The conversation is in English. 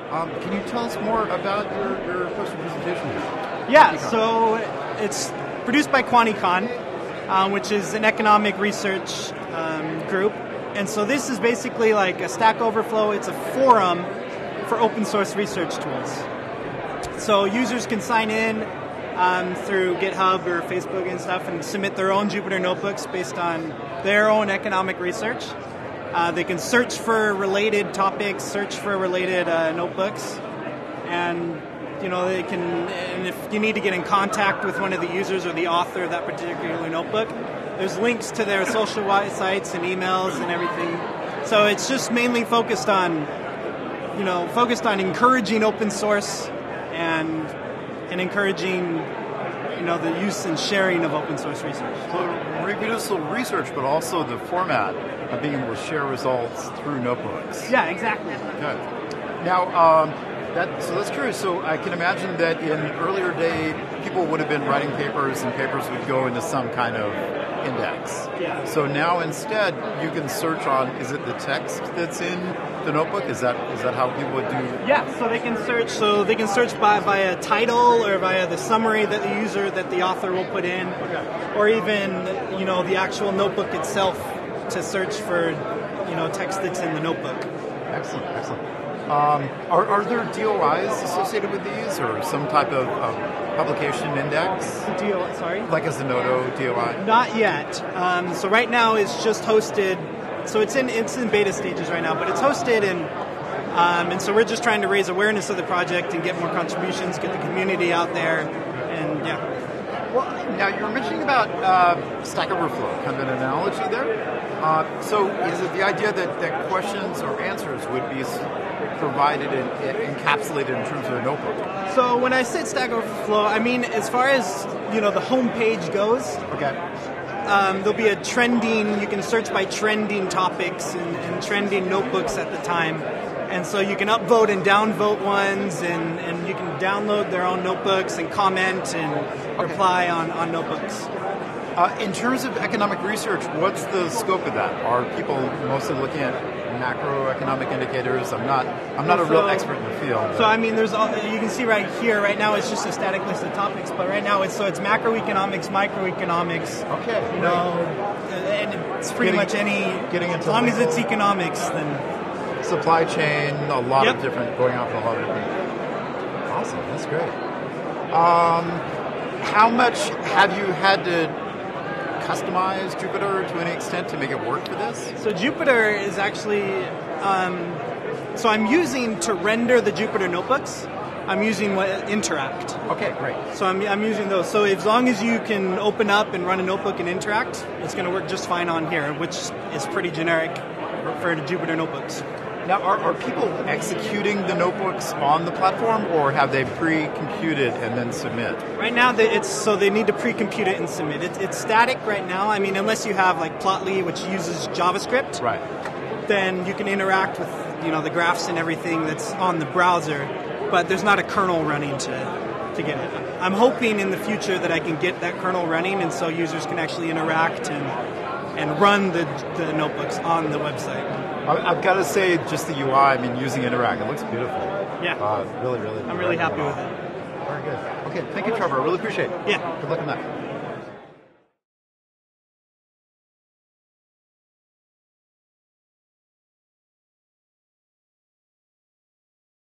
Can you tell us more about your poster presentation here? Yeah, so it's produced by QuantiCon, which is an economic research group. And so this is basically like a Stack Overflow. It's a forum for open source research tools. So users can sign in through GitHub or Facebook and stuff and submit their own Jupyter notebooks based on their own economic research. They can search for related topics, search for related notebooks, and they can. And if you need to get in contact with one of the users or the author of that particular notebook, there's links to their social sites and emails and everything. So it's just mainly focused on encouraging open source and encouraging the use and sharing of open source research. So reproducible research, but also the format of being able to share results through notebooks. Yeah, exactly. Good. Now, so that's true. So I can imagine that in earlier day, people would have been writing papers, and papers would go into some kind of index. Yeah. So now instead, you can search on, is it the text that's in the notebook? Is that how people would do? Yeah. So they can search. So they can search via title or via the summary that the author will put in, or even the actual notebook itself to search for text that's in the notebook. Excellent. Are there DOIs associated with these, or some type of publication index? Sorry? Like a Zenodo DOI? Not yet. So right now it's just hosted. So it's in beta stages right now, but it's hosted and so we're just trying to raise awareness of the project and get more contributions, get the community out there, and yeah. Well, now you were mentioning about Stack Overflow, kind of an analogy there. So is it the idea that questions or answers would be provided and encapsulated in terms of a notebook? So when I said Stack Overflow, I mean as far as the home page goes. Okay. There'll be a trending. You can search by trending topics and trending notebooks at the time. And so you can upvote and downvote ones, and you can download their own notebooks and comment and reply on notebooks. In terms of economic research, what's the scope of that? Are people mostly looking at macroeconomic indicators? I'm not a real expert in the field. So I mean, you can see right here. Right now, it's just a static list of topics. But right now, it's macroeconomics, microeconomics. Okay. And it's pretty much getting into as long as it's economics, then. Supply chain, a lot of different, going off a lot of different. Awesome, that's great. How much have you had to customize Jupyter to any extent to make it work for this? So Jupyter is actually, so I'm using to render the Jupyter notebooks, I'm using Interact. Okay, great. So I'm using those. So as long as you can open up and run a notebook and Interact, it's going to work just fine on here, which is pretty generic for the Jupyter notebooks. Now, are people executing the notebooks on the platform, or have they pre-computed and then submit? Right now, they need to pre-compute it and submit. It's static right now. I mean, unless you have like Plotly, which uses JavaScript, right? Then you can interact with the graphs and everything that's on the browser, but there's not a kernel running to get it. I'm hoping in the future that I can get that kernel running, and so users can actually interact and run the notebooks on the website. I've got to say, just the UI, I mean, using Interact, it looks beautiful. Yeah. Really. I'm really happy with it. Very good. Okay, thank you, Trevor. I really appreciate it. Yeah. Good luck on that.